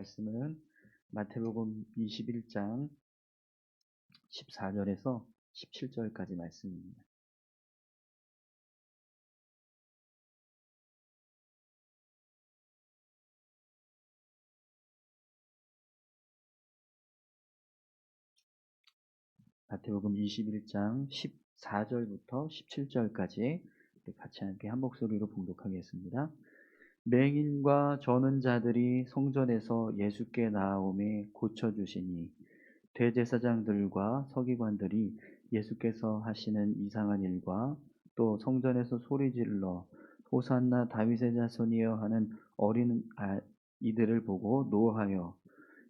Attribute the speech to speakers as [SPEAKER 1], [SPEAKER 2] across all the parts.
[SPEAKER 1] 말씀은 마태복음 21장 14절에서 17절까지 말씀입니다. 마태복음 21장 14절부터 17절까지 같이 함께 한 목소리로 봉독하겠습니다. 맹인과 저는 자들이 성전에서 예수께 나아오매 고쳐주시니 대제사장들과 서기관들이 예수께서 하시는 이상한 일과 또 성전에서 소리질러 호산나 다윗의 자손이여 하는 어린 이들을 보고 노하여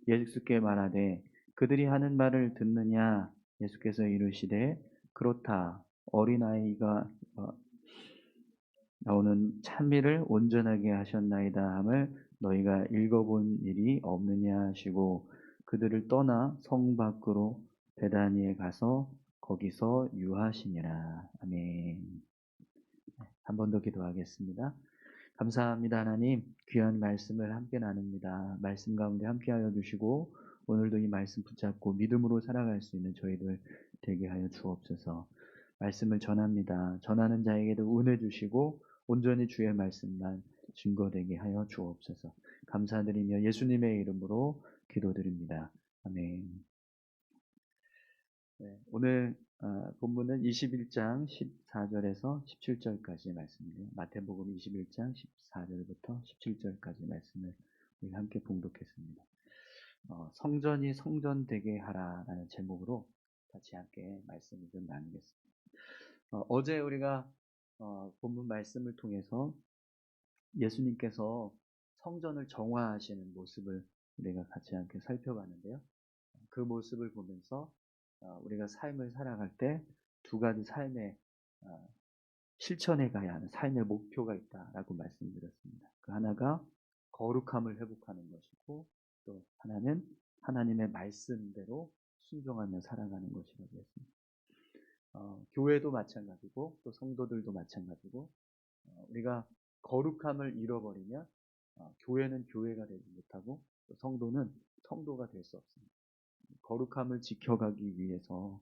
[SPEAKER 1] 예수께 말하되 그들이 하는 말을 듣느냐. 예수께서 이르시되 그렇다. 어린아이가 나오는 찬미를 온전하게 하셨나이다 함을 너희가 읽어본 일이 없느냐 하시고 그들을 떠나 성 밖으로 베다니에 가서 거기서 유하시니라. 아멘. 한 번 더 기도하겠습니다. 감사합니다. 하나님, 귀한 말씀을 함께 나눕니다. 말씀 가운데 함께하여 주시고 오늘도 이 말씀 붙잡고 믿음으로 살아갈 수 있는 저희들 되게 하여 주옵소서. 말씀을 전합니다. 전하는 자에게도 은혜 주시고 온전히 주의 말씀만 증거되게 하여 주옵소서. 감사드리며 예수님의 이름으로 기도드립니다. 아멘. 네, 오늘 본문은 21장 14절에서 17절까지 말씀입니다. 마태복음 21장 14절부터 17절까지 말씀을 우리 함께 봉독했습니다. 성전이 성전되게 하라라는 제목으로 같이 함께 말씀을 좀 나누겠습니다. 어제 우리가 본문 말씀을 통해서 예수님께서 성전을 정화하시는 모습을 우리가 같이 함께 살펴봤는데요. 그 모습을 보면서 우리가 삶을 살아갈 때 두 가지 삶의 실천해 가야 하는 삶의 목표가 있다라고 말씀드렸습니다. 그 하나가 거룩함을 회복하는 것이고 또 하나는 하나님의 말씀대로 순종하며 살아가는 것이라고 했습니다. 교회도 마찬가지고 또 성도들도 마찬가지고 우리가 거룩함을 잃어버리면 교회는 교회가 되지 못하고 또 성도는 성도가 될 수 없습니다. 거룩함을 지켜가기 위해서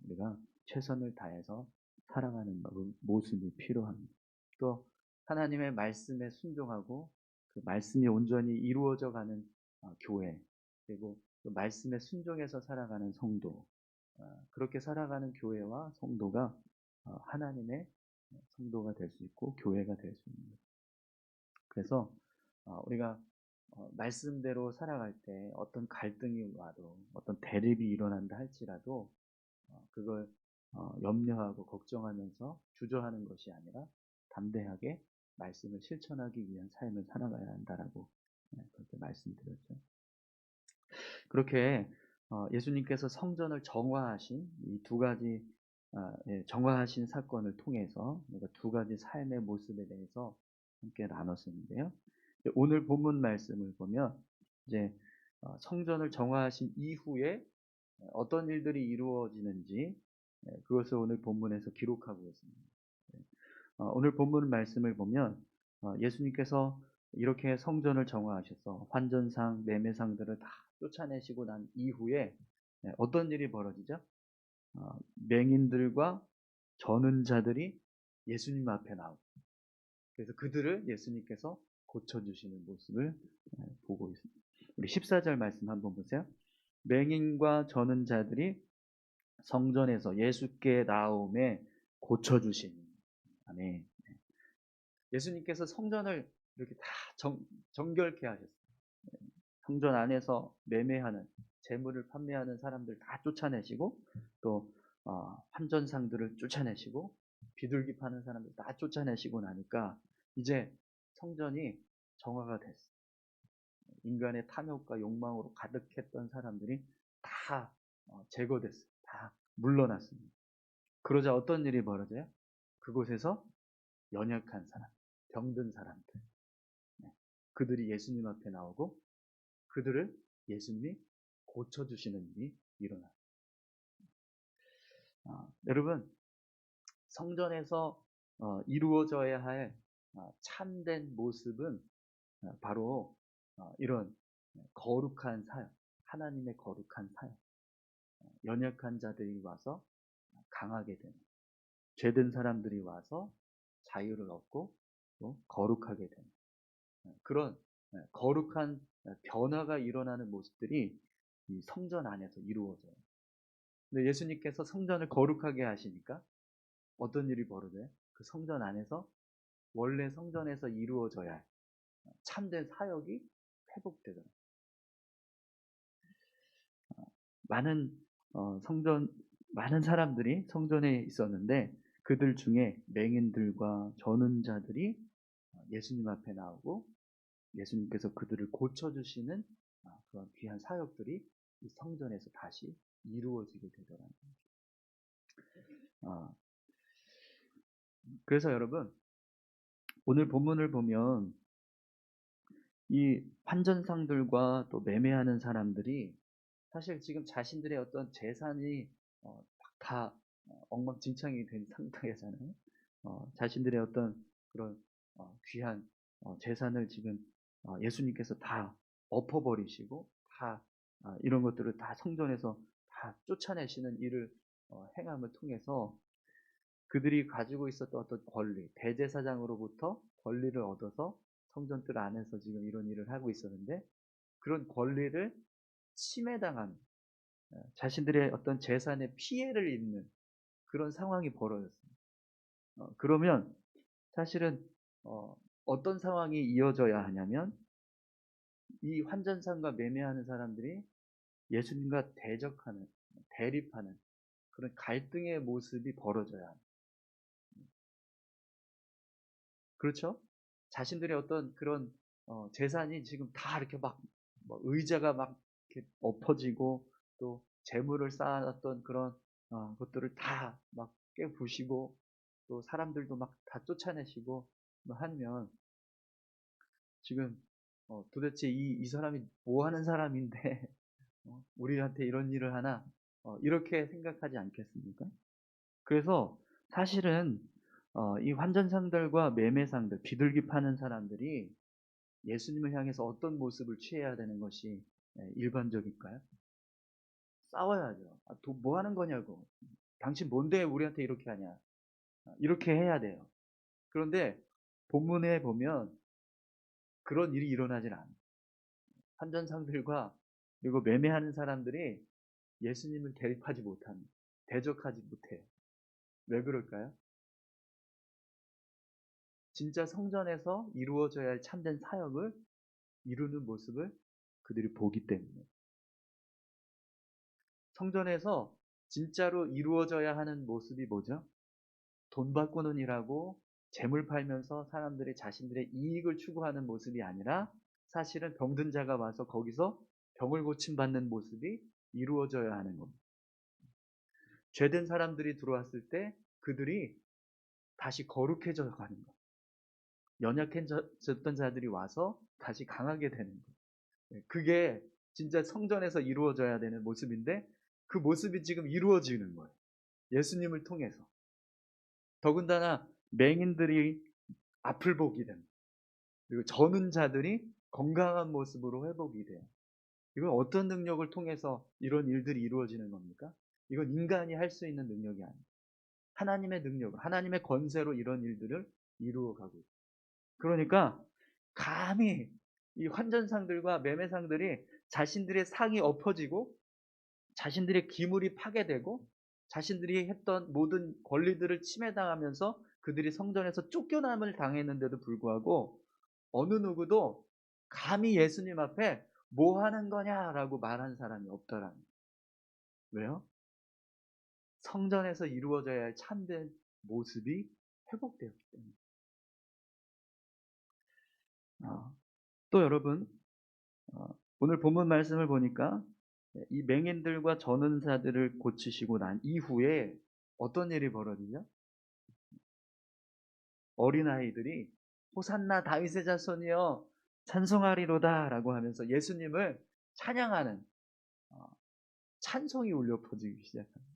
[SPEAKER 1] 우리가 최선을 다해서 살아가는 모습이 필요합니다. 또 하나님의 말씀에 순종하고 그 말씀이 온전히 이루어져 가는 교회, 그리고 그 말씀에 순종해서 살아가는 성도, 그렇게 살아가는 교회와 성도가 하나님의 성도가 될 수 있고 교회가 될 수 있는 거죠. 그래서 우리가 말씀대로 살아갈 때 어떤 갈등이 와도 어떤 대립이 일어난다 할지라도 그걸 염려하고 걱정하면서 주저하는 것이 아니라 담대하게 말씀을 실천하기 위한 삶을 살아가야 한다라고 그렇게 말씀드렸죠. 그렇게 예수님께서 성전을 정화하신 이 두 가지 정화하신 사건을 통해서 우리가 두 가지 삶의 모습에 대해서 함께 나눴었는데요. 오늘 본문 말씀을 보면 이제 성전을 정화하신 이후에 어떤 일들이 이루어지는지 그것을 오늘 본문에서 기록하고 있습니다. 오늘 본문 말씀을 보면 예수님께서 이렇게 성전을 정화하셔서 환전상, 매매상들을 다 쫓아내시고 난 이후에 어떤 일이 벌어지죠? 맹인들과 저는 자들이 예수님 앞에 나오고 그래서 그들을 예수님께서 고쳐주시는 모습을 보고 있습니다. 우리 14절 말씀 한번 보세요. 맹인과 저는 자들이 성전에서 예수께 나오매 고쳐주시니. 아멘. 예수님께서 성전을 이렇게 다 정결케 하셨어요. 성전 안에서 매매하는, 재물을 판매하는 사람들 다 쫓아내시고, 또 환전상들을 쫓아내시고, 비둘기 파는 사람들 다 쫓아내시고 나니까 이제 성전이 정화가 됐어요. 인간의 탐욕과 욕망으로 가득했던 사람들이 다 제거됐어요. 다 물러났습니다. 그러자 어떤 일이 벌어져요? 그곳에서 연약한 사람, 병든 사람들, 그들이 예수님 앞에 나오고 그들을 예수님이 고쳐주시는 일이 일어나요. 여러분, 성전에서 이루어져야 할 참된 모습은 바로 이런 거룩한 사역, 하나님의 거룩한 사역, 연약한 자들이 와서 강하게 되는, 죄든 사람들이 와서 자유를 얻고 또 거룩하게 되는 그런 거룩한 변화가 일어나는 모습들이 이 성전 안에서 이루어져요. 근데 예수님께서 성전을 거룩하게 하시니까 어떤 일이 벌어져요? 그 성전 안에서 원래 성전에서 이루어져야 할 참된 사역이 회복되더라고요. 많은 성전 많은 사람들이 성전에 있었는데 그들 중에 맹인들과 저는 자들이 예수님 앞에 나오고 예수님께서 그들을 고쳐주시는 그런 귀한 사역들이 이 성전에서 다시 이루어지게 되더라고요. 그래서 여러분 오늘 본문을 보면 이 환전상들과 또 매매하는 사람들이 사실 지금 자신들의 어떤 재산이 다 엉망진창이 된 상태잖아요. 자신들의 어떤 그런 귀한 재산을 지금 예수님께서 다 엎어버리시고 다 이런 것들을 다 성전에서 다 쫓아내시는 일을 행함을 통해서 그들이 가지고 있었던 어떤 권리, 대제사장으로부터 권리를 얻어서 성전뜰 안에서 지금 이런 일을 하고 있었는데 그런 권리를 침해당한 자신들의 어떤 재산에 피해를 입는 그런 상황이 벌어졌습니다. 그러면 사실은 어떤 상황이 이어져야 하냐면 이 환전상과 매매하는 사람들이 예수님과 대적하는, 대립하는 그런 갈등의 모습이 벌어져야 합니다. 그렇죠? 자신들의 어떤 그런 재산이 지금 다 이렇게 막 의자가 막 이렇게 엎어지고 또 재물을 쌓아놨던 그런 것들을 다 막 깨부시고 또 사람들도 막 다 쫓아내시고 하면 지금 도대체 이 사람이 뭐 하는 사람인데 우리한테 이런 일을 하나 이렇게 생각하지 않겠습니까? 그래서 사실은 이 환전상들과 매매상들, 비둘기 파는 사람들이 예수님을 향해서 어떤 모습을 취해야 되는 것이 일반적일까요? 싸워야죠. 뭐 하는 거냐고. 당신 뭔데 우리한테 이렇게 하냐. 이렇게 해야 돼요. 그런데 본문에 보면 그런 일이 일어나질 않아요. 환전상들과 그리고 매매하는 사람들이 예수님을 대립하지 못합니다. 대적하지 못해요. 왜 그럴까요? 진짜 성전에서 이루어져야 할 참된 사역을 이루는 모습을 그들이 보기 때문에 성전에서 진짜로 이루어져야 하는 모습이 뭐죠? 돈 받고는 일하고 재물 팔면서 사람들이 자신들의 이익을 추구하는 모습이 아니라 사실은 병든 자가 와서 거기서 병을 고침받는 모습이 이루어져야 하는 겁니다. 죄된 사람들이 들어왔을 때 그들이 다시 거룩해져 가는 것. 연약해졌던 자들이 와서 다시 강하게 되는 것. 그게 진짜 성전에서 이루어져야 되는 모습인데 그 모습이 지금 이루어지는 거예요. 예수님을 통해서. 더군다나 맹인들이 앞을 보게 됩니다. 그리고 저는 자들이 건강한 모습으로 회복이 돼요. 이건 어떤 능력을 통해서 이런 일들이 이루어지는 겁니까? 이건 인간이 할 수 있는 능력이 아니에요. 하나님의 능력, 하나님의 권세로 이런 일들을 이루어가고 있어요. 그러니까 감히 이 환전상들과 매매상들이 자신들의 상이 엎어지고 자신들의 기물이 파괴되고 자신들이 했던 모든 권리들을 침해당하면서 그들이 성전에서 쫓겨남을 당했는데도 불구하고 어느 누구도 감히 예수님 앞에 뭐 하는 거냐라고 말한 사람이 없더라는 거예요. 왜요? 성전에서 이루어져야 할 참된 모습이 회복되었기 때문에. 또 여러분 오늘 본문 말씀을 보니까 이 맹인들과 전은사들을 고치시고 난 이후에 어떤 일이 벌어지죠? 어린아이들이 호산나 다윗의 자손이여 찬송하리로다 라고 하면서 예수님을 찬양하는 찬송이 울려 퍼지기 시작합니다.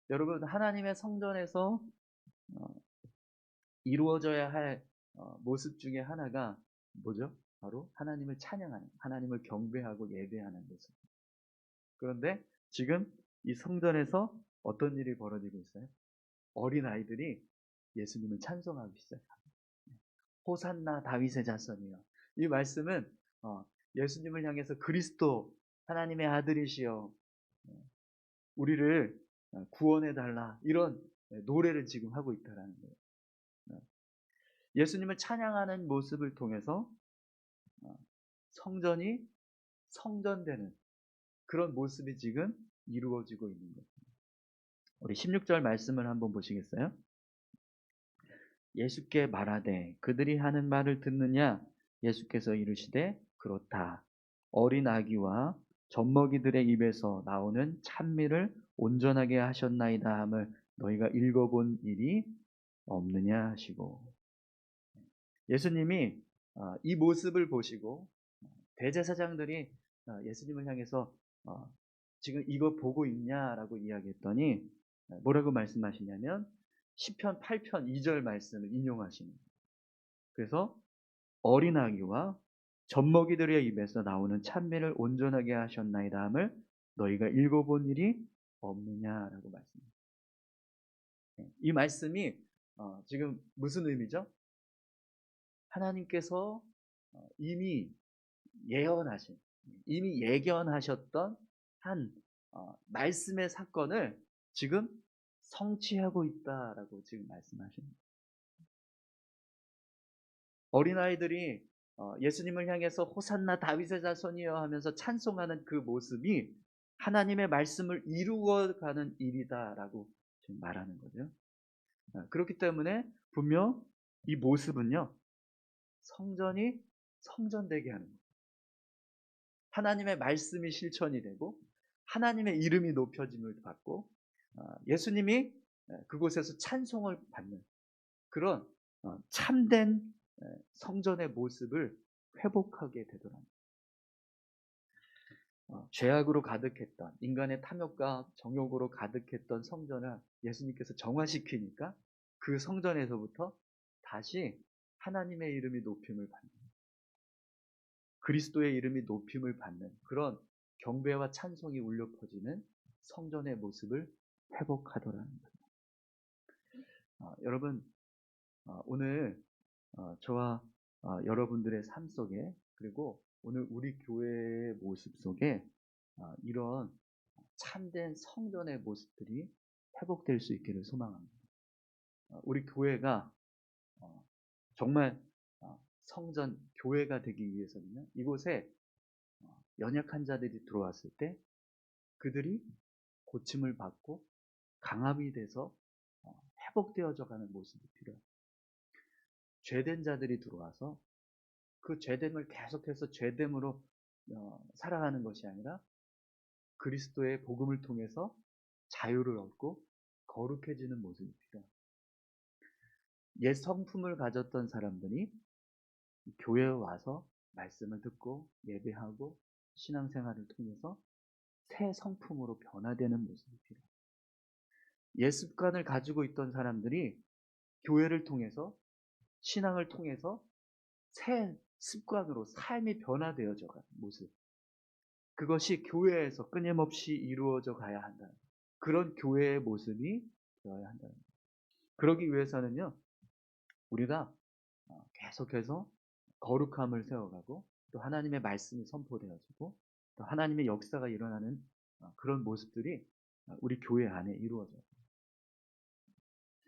[SPEAKER 1] 여러분 하나님의 성전에서 이루어져야 할 모습 중에 하나가 뭐죠? 바로 하나님을 찬양하는, 하나님을 경배하고 예배하는 모습. 그런데 지금 이 성전에서 어떤 일이 벌어지고 있어요? 어린 아이들이 예수님을 찬송하기 시작합니다. 호산나 다윗의 자손이여. 이 말씀은 예수님을 향해서 그리스도 하나님의 아들이시여 우리를 구원해 달라 이런 노래를 지금 하고 있다라는 거예요. 예수님을 찬양하는 모습을 통해서 성전이 성전되는 그런 모습이 지금 이루어지고 있는 거예요. 우리 16절 말씀을 한번 보시겠어요? 예수께 말하되 그들이 하는 말을 듣느냐? 예수께서 이르시되 그렇다. 어린 아기와 젖먹이들의 입에서 나오는 찬미를 온전하게 하셨나이다 함을 너희가 읽어본 일이 없느냐 하시고, 예수님이 이 모습을 보시고 대제사장들이 예수님을 향해서 지금 이거 보고 있냐라고 이야기했더니 뭐라고 말씀하시냐면 시편 8편 2절 말씀을 인용하시는 거예요. 그래서 어린 아기와 젖먹이들의 입에서 나오는 찬미를 온전하게 하셨나이다 함을 너희가 읽어본 일이 없느냐라고 말씀합니다. 이 말씀이 지금 무슨 의미죠? 하나님께서 이미 예언하신, 이미 예견하셨던 한 말씀의 사건을 지금 성취하고 있다라고 지금 말씀하십니다. 어린아이들이 예수님을 향해서 호산나 다윗의 자손이여 하면서 찬송하는 그 모습이 하나님의 말씀을 이루어가는 일이다라고 지금 말하는 거죠. 그렇기 때문에 분명 이 모습은요, 성전이 성전되게 하는 거예요. 하나님의 말씀이 실천이 되고 하나님의 이름이 높여짐을 받고 예수님이 그곳에서 찬송을 받는 그런 참된 성전의 모습을 회복하게 되더랍니다. 죄악으로 가득했던, 인간의 탐욕과 정욕으로 가득했던 성전을 예수님께서 정화시키니까 그 성전에서부터 다시 하나님의 이름이 높임을 받는, 그리스도의 이름이 높임을 받는 그런 경배와 찬송이 울려 퍼지는 성전의 모습을 회복하더라는 거예요. 여러분, 오늘 저와 여러분들의 삶 속에, 그리고 오늘 우리 교회의 모습 속에 이런 참된 성전의 모습들이 회복될 수 있기를 소망합니다. 우리 교회가 정말 성전 교회가 되기 위해서는요, 이곳에 연약한 자들이 들어왔을 때 그들이 고침을 받고 강함이 돼서 회복되어져 가는 모습이 필요해요. 죄된 자들이 들어와서 그 죄됨을 계속해서 죄됨으로 살아가는 것이 아니라 그리스도의 복음을 통해서 자유를 얻고 거룩해지는 모습이 필요해요. 옛 성품을 가졌던 사람들이 교회에 와서 말씀을 듣고 예배하고 신앙생활을 통해서 새 성품으로 변화되는 모습이 필요해요. 옛 습관을 가지고 있던 사람들이 교회를 통해서, 신앙을 통해서 새 습관으로 삶이 변화되어져 가는 모습, 그것이 교회에서 끊임없이 이루어져 가야 한다는, 그런 교회의 모습이 되어야 한다는. 그러기 위해서는요, 우리가 계속해서 거룩함을 세워가고 또 하나님의 말씀이 선포되어지고 또 하나님의 역사가 일어나는 그런 모습들이 우리 교회 안에 이루어져요.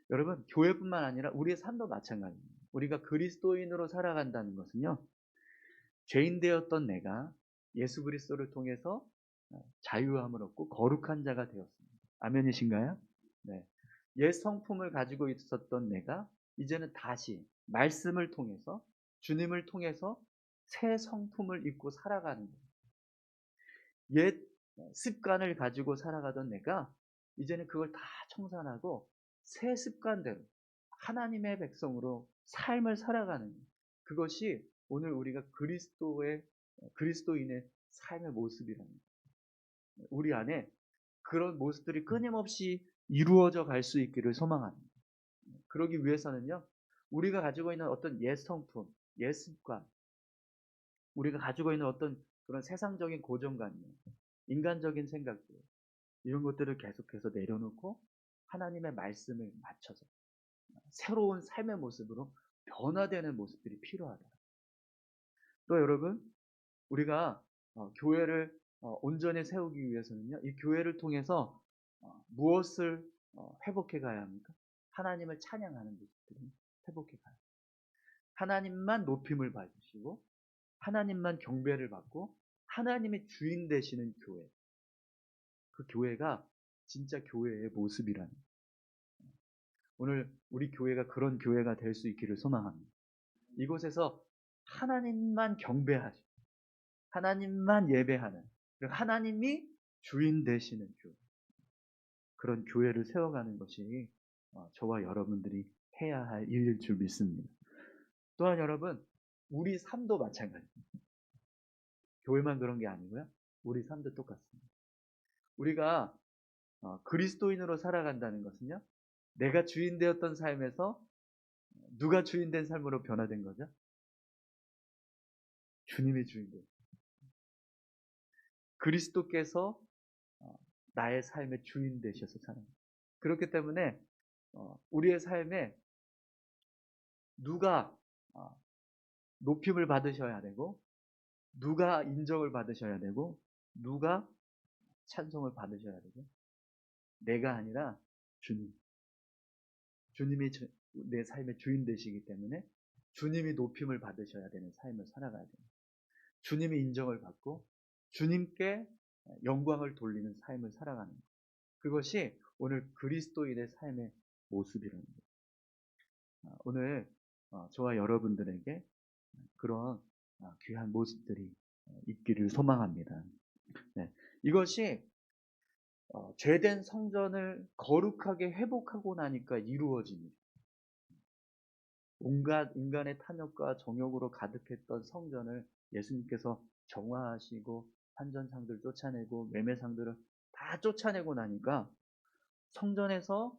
[SPEAKER 1] 여러분, 교회뿐만 아니라 우리의 삶도 마찬가지입니다. 우리가 그리스도인으로 살아간다는 것은요, 죄인 되었던 내가 예수 그리스도를 통해서 자유함을 얻고 거룩한 자가 되었습니다. 아멘이신가요? 네. 옛 성품을 가지고 있었던 내가 이제는 다시 말씀을 통해서, 주님을 통해서 새 성품을 입고 살아가는 거예요. 옛 습관을 가지고 살아가던 내가 이제는 그걸 다 청산하고 새 습관대로 하나님의 백성으로 삶을 살아가는 거예요. 그것이 오늘 우리가 그리스도인의 삶의 모습이랍니다. 우리 안에 그런 모습들이 끊임없이 이루어져 갈 수 있기를 소망합니다. 그러기 위해서는요, 우리가 가지고 있는 어떤 옛 성품, 옛 습관, 우리가 가지고 있는 어떤 그런 세상적인 고정관념, 인간적인 생각들, 이런 것들을 계속해서 내려놓고 하나님의 말씀을 맞춰서 새로운 삶의 모습으로 변화되는 모습들이 필요하다. 또 여러분, 우리가 교회를 온전히 세우기 위해서는요, 이 교회를 통해서 무엇을 회복해 가야 합니까? 하나님을 찬양하는 모습들을 회복해 가야 합니다. 하나님만 높임을 받으시고 하나님만 경배를 받고 하나님의 주인 되시는 교회, 그 교회가 진짜 교회의 모습이라는, 오늘 우리 교회가 그런 교회가 될 수 있기를 소망합니다. 이곳에서 하나님만 경배하시고 하나님만 예배하는, 하나님이 주인 되시는 교회, 그런 교회를 세워가는 것이 저와 여러분들이 해야 할 일일 줄 믿습니다. 또한 여러분, 우리 삶도 마찬가지입니다. 교회만 그런 게 아니고요, 우리 삶도 똑같습니다. 우리가 그리스도인으로 살아간다는 것은요, 내가 주인 되었던 삶에서 누가 주인 된 삶으로 변화된 거죠? 주님이 주인 되었어요. 그리스도께서 나의 삶의 주인 되셔서 사는, 그렇기 때문에 우리의 삶에 누가 높임을 받으셔야 되고, 누가 인정을 받으셔야 되고, 누가 찬송을 받으셔야 되고, 내가 아니라 주님. 주님이 내 삶의 주인 되시기 때문에 주님이 높임을 받으셔야 되는 삶을 살아가야 됩니다. 주님이 인정을 받고 주님께 영광을 돌리는 삶을 살아가는 것. 그것이 오늘 그리스도인의 삶의 모습이라는 거예요. 오늘 저와 여러분들에게 그런 귀한 모습들이 있기를 소망합니다. 네. 이것이 죄된 성전을 거룩하게 회복하고 나니까 이루어집니다. 온갖 인간의 탐욕과 정욕으로 가득했던 성전을 예수님께서 정화하시고 환전상들 쫓아내고 매매상들을 다 쫓아내고 나니까 성전에서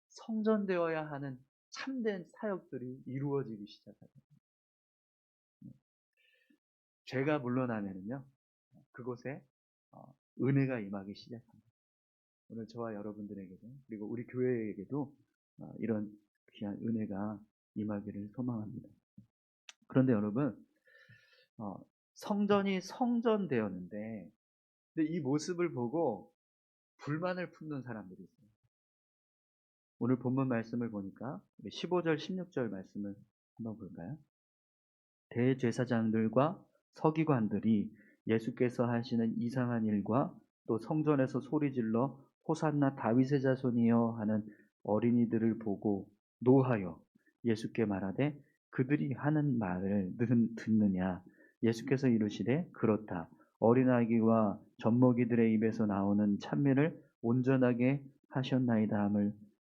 [SPEAKER 1] 성전되어야 하는 참된 사역들이 이루어지기 시작합니다. 죄가 물러나면은요, 그곳에 은혜가 임하기 시작합니다. 오늘 저와 여러분들에게도, 그리고 우리 교회에게도 이런 귀한 은혜가 임하기를 소망합니다. 그런데 여러분, 성전이 성전되었는데, 근데 이 모습을 보고 불만을 품는 사람들이 있어요. 오늘 본문 말씀을 보니까 15절, 16절 말씀을 한번 볼까요? 대제사장들과 서기관들이 예수께서 하시는 이상한 일과 또 성전에서 소리질러 호산나 다윗의 자손이여 하는 어린이들을 보고 노하여 예수께 말하되 그들이 하는 말을 듣느냐? 예수께서 이르시되 그렇다. 어린아기와 젖먹이들의 입에서 나오는 찬미를 온전하게 하셨나이다 함을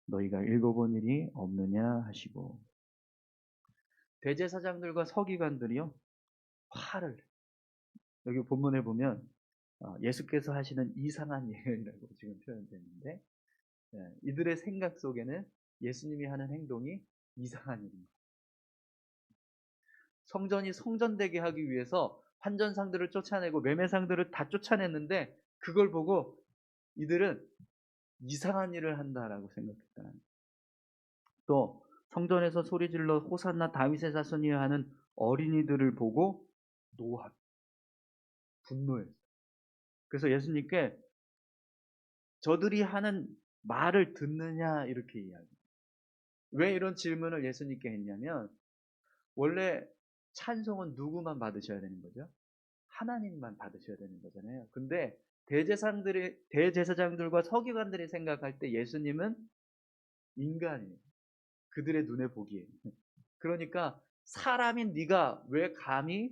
[SPEAKER 1] 너희가 읽어본 일이 없느냐 하시고, 대제사장들과 서기관들이요, 화를, 여기 본문에 보면 예수께서 하시는 이상한 일이라고 지금 표현되는데, 이들의 생각 속에는 예수님이 하는 행동이 이상한 일입니다. 성전이 성전되게 하기 위해서 환전상들을 쫓아내고 매매상들을 다 쫓아냈는데 그걸 보고 이들은 이상한 일을 한다라고 생각했다는 거예요. 또 성전에서 소리질러 호산나 다윗의 자손이여 하는 어린이들을 보고 노하, 분노했어요. 그래서 예수님께 저들이 하는 말을 듣느냐 이렇게 이야기해요. 왜 이런 질문을 예수님께 했냐면, 원래 찬송은 누구만 받으셔야 되는 거죠? 하나님만 받으셔야 되는 거잖아요. 근데 대제사장들과 서기관들이 생각할 때 예수님은 인간이에요. 그들의 눈에 보기에. 그러니까 사람인 네가 왜 감히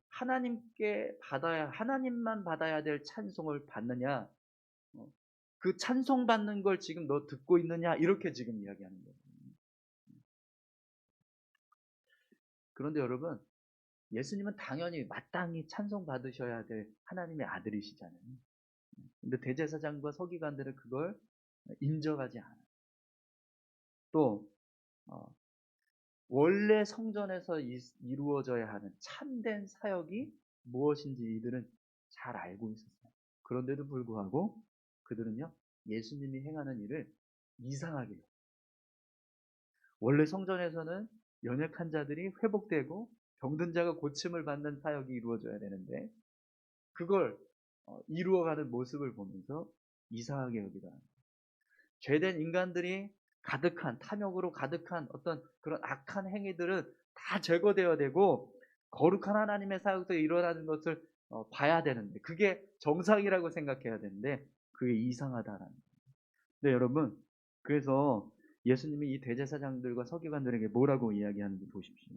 [SPEAKER 1] 하나님만 받아야 될 찬송을 받느냐? 그 찬송 받는 걸 지금 너 듣고 있느냐? 이렇게 지금 이야기하는 거예요. 그런데 여러분, 예수님은 당연히 마땅히 찬송 받으셔야 될 하나님의 아들이시잖아요. 근데 대제사장과 서기관들은 그걸 인정하지 않아요. 또 원래 성전에서 이루어져야 하는 참된 사역이 무엇인지 이들은 잘 알고 있었어요. 그런데도 불구하고 그들은요, 예수님이 행하는 일을 이상하게 해요. 원래 성전에서는 연약한 자들이 회복되고 병든 자가 고침을 받는 사역이 이루어져야 되는데 그걸 이루어가는 모습을 보면서 이상하게 여기다. 죄된 인간들이 가득한 탐욕으로 가득한 어떤 그런 악한 행위들은 다 제거되어야 되고 거룩한 하나님의 사역도 일어나는 것을 봐야 되는데 그게 정상이라고 생각해야 되는데 그게 이상하다라는 거예요. 네, 여러분. 그래서 예수님이 이 대제사장들과 서기관들에게 뭐라고 이야기하는지 보십시오.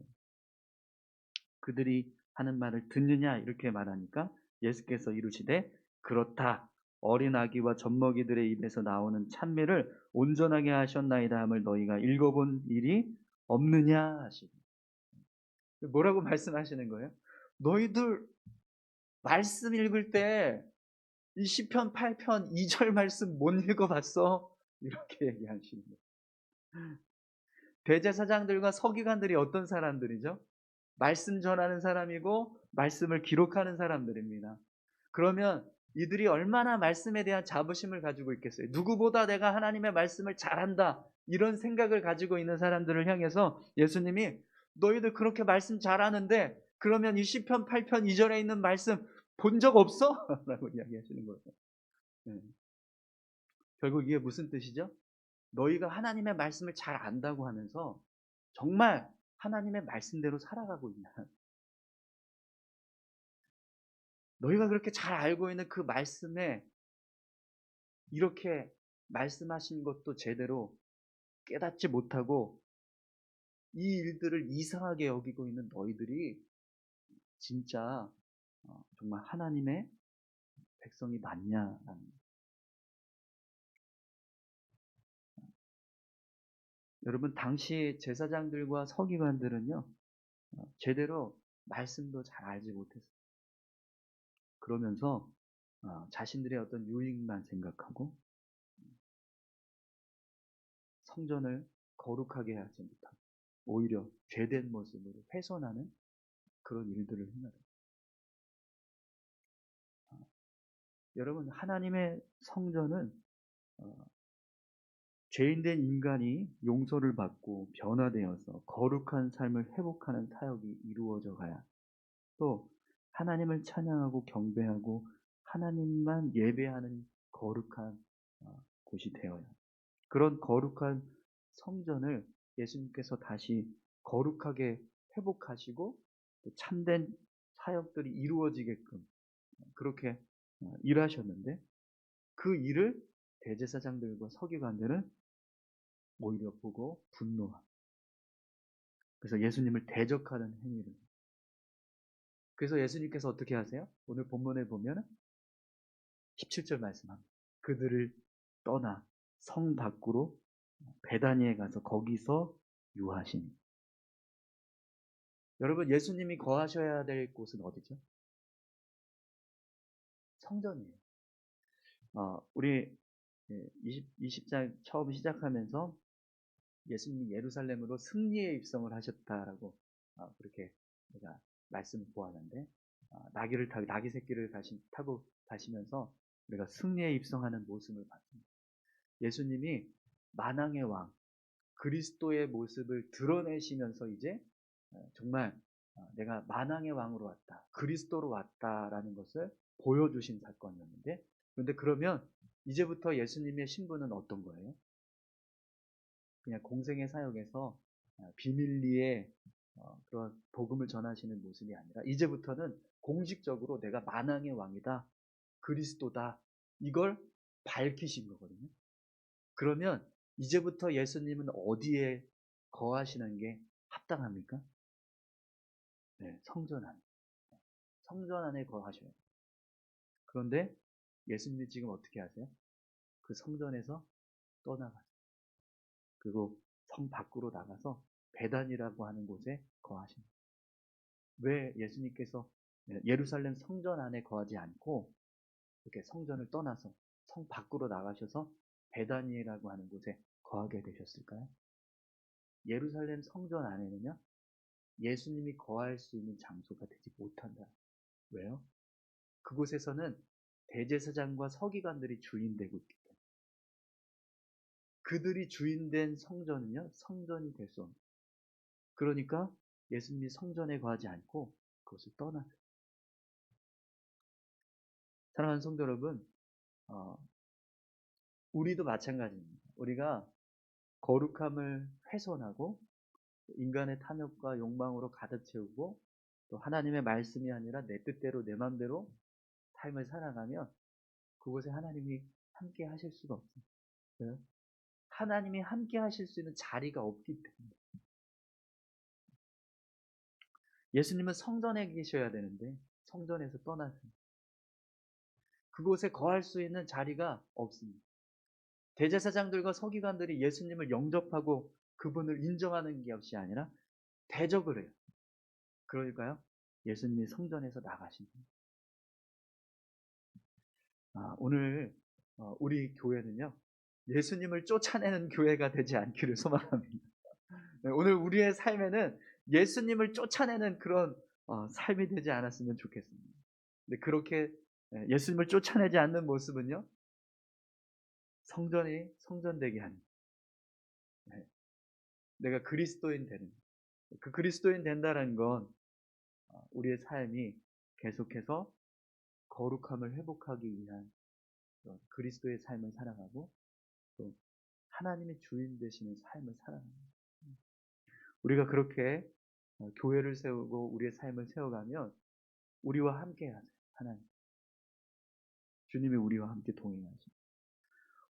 [SPEAKER 1] 그들이 하는 말을 듣느냐 이렇게 말하니까 예수께서 이르시되 그렇다. 어린 아기와 젖먹이들의 입에서 나오는 찬미를 온전하게 하셨나이다 함을 너희가 읽어본 일이 없느냐 하시고 뭐라고 말씀하시는 거예요? 너희들 말씀 읽을 때 이 시편 8편 2절 말씀 못 읽어봤어? 이렇게 얘기하시는 거예요. 대제사장들과 서기관들이 어떤 사람들이죠? 말씀 전하는 사람이고 말씀을 기록하는 사람들입니다. 그러면 이들이 얼마나 말씀에 대한 자부심을 가지고 있겠어요? 누구보다 내가 하나님의 말씀을 잘한다. 이런 생각을 가지고 있는 사람들을 향해서 예수님이 너희들 그렇게 말씀 잘하는데 그러면 이 시편 8편 2절에 있는 말씀 본 적 없어? 라고 이야기하시는 거예요. 네. 결국 이게 무슨 뜻이죠? 너희가 하나님의 말씀을 잘 안다고 하면서 정말 하나님의 말씀대로 살아가고 있냐? 너희가 그렇게 잘 알고 있는 그 말씀에 이렇게 말씀하신 것도 제대로 깨닫지 못하고 이 일들을 이상하게 여기고 있는 너희들이 진짜 정말 하나님의 백성이 맞냐라는. 여러분 당시 제사장들과 서기관들은요 제대로 말씀도 잘 알지 못했어요. 그러면서 자신들의 어떤 유익만 생각하고 성전을 거룩하게 하지 못하고 오히려 죄된 모습으로 훼손하는 그런 일들을 행하다. 여러분 하나님의 성전은 죄인된 인간이 용서를 받고 변화되어서 거룩한 삶을 회복하는 사역이 이루어져 가야 또 하나님을 찬양하고 경배하고 하나님만 예배하는 거룩한 곳이 되어야 합니다. 그런 거룩한 성전을 예수님께서 다시 거룩하게 회복하시고 참된 사역들이 이루어지게끔 그렇게 일하셨는데 그 일을 대제사장들과 서기관들은 오히려 보고 분노하고 그래서 예수님을 대적하는 행위를. 그래서 예수님께서 어떻게 하세요? 오늘 본문에 보면 17절 말씀합니다. 그들을 떠나 성 밖으로 베다니에 가서 거기서 유하시니. 여러분 예수님이 거하셔야 될 곳은 어디죠? 성전이에요. 우리 20장 처음 시작하면서 예수님이 예루살렘으로 승리의 입성을 하셨다라고 그렇게 제가 말씀을 보았는데 나귀를 타고 나귀 새끼를 타고 가시면서 우리가 승리에 입성하는 모습을 봤습니다. 예수님이 만왕의 왕 그리스도의 모습을 드러내시면서 이제 정말 내가 만왕의 왕으로 왔다 그리스도로 왔다라는 것을 보여주신 사건이었는데 그런데 그러면 이제부터 예수님의 신분은 어떤 거예요? 그냥 공생의 사역에서 비밀리에 그런 복음을 전하시는 모습이 아니라 이제부터는 공식적으로 내가 만왕의 왕이다 그리스도다 이걸 밝히신 거거든요. 그러면 이제부터 예수님은 어디에 거하시는 게 합당합니까? 네, 성전 안에. 성전 안에 거하셔야 돼요. 그런데 예수님이 지금 어떻게 하세요? 그 성전에서 떠나가세요. 그리고 성 밖으로 나가서 베단이라고 하는 곳에 거하십니다. 왜 예수님께서 예루살렘 성전 안에 거하지 않고 이렇게 성전을 떠나서 성 밖으로 나가셔서 베다니라고 하는 곳에 거하게 되셨을까요? 예루살렘 성전 안에는요, 예수님이 거할 수 있는 장소가 되지 못한다. 왜요? 그곳에서는 대제사장과 서기관들이 주인되고 있기 때문에. 그들이 주인된 성전은요, 성전이 될 수 없는. 그러니까 예수님이 성전에 거하지 않고 그것을 떠나세요. 사랑하는 성도 여러분, 우리도 마찬가지입니다. 우리가 거룩함을 훼손하고 인간의 탐욕과 욕망으로 가득 채우고 또 하나님의 말씀이 아니라 내 뜻대로 내 마음대로 삶을 살아가면 그곳에 하나님이 함께 하실 수가 없습니다. 왜요? 하나님이 함께 하실 수 있는 자리가 없기 때문에. 예수님은 성전에 계셔야 되는데 성전에서 떠나세요. 그곳에 거할 수 있는 자리가 없습니다. 대제사장들과 서기관들이 예수님을 영접하고 그분을 인정하는 것이 아니라 대적을 해요. 그러니까요, 예수님이 성전에서 나가신 겁니다. 오늘 우리 교회는요, 예수님을 쫓아내는 교회가 되지 않기를 소망합니다. 오늘 우리의 삶에는 예수님을 쫓아내는 그런 삶이 되지 않았으면 좋겠습니다. 근데 그렇게 예수님을 쫓아내지 않는 모습은요, 성전이 성전되게 하는, 내가 그리스도인 되는, 그 그리스도인 된다는 건 우리의 삶이 계속해서 거룩함을 회복하기 위한 그리스도의 삶을 살아가고 또 하나님의 주인 되시는 삶을 살아갑니다. 우리가 그렇게 교회를 세우고 우리의 삶을 세워가면 우리와 함께 하세요. 하나님. 주님이 우리와 함께 동행하십니다.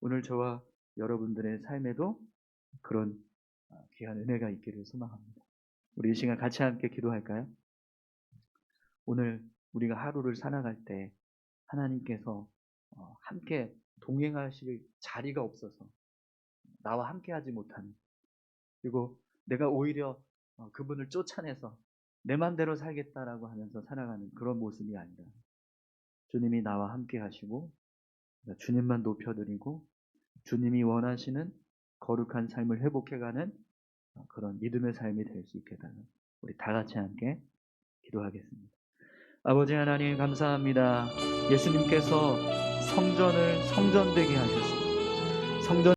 [SPEAKER 1] 오늘 저와 여러분들의 삶에도 그런 귀한 은혜가 있기를 소망합니다. 우리 이 시간 같이 함께 기도할까요? 오늘 우리가 하루를 살아갈 때 하나님께서 함께 동행하실 자리가 없어서 나와 함께 하지 못하는, 그리고 내가 오히려 그분을 쫓아내서 내 맘대로 살겠다라고 하면서 살아가는 그런 모습이 아니라 주님이 나와 함께 하시고 주님만 높여드리고 주님이 원하시는 거룩한 삶을 회복해가는 그런 믿음의 삶이 될 수 있게 되는 우리 다 같이 함께 기도하겠습니다. 아버지 하나님 감사합니다. 예수님께서 성전을 성전되게 하셨습니다. 성전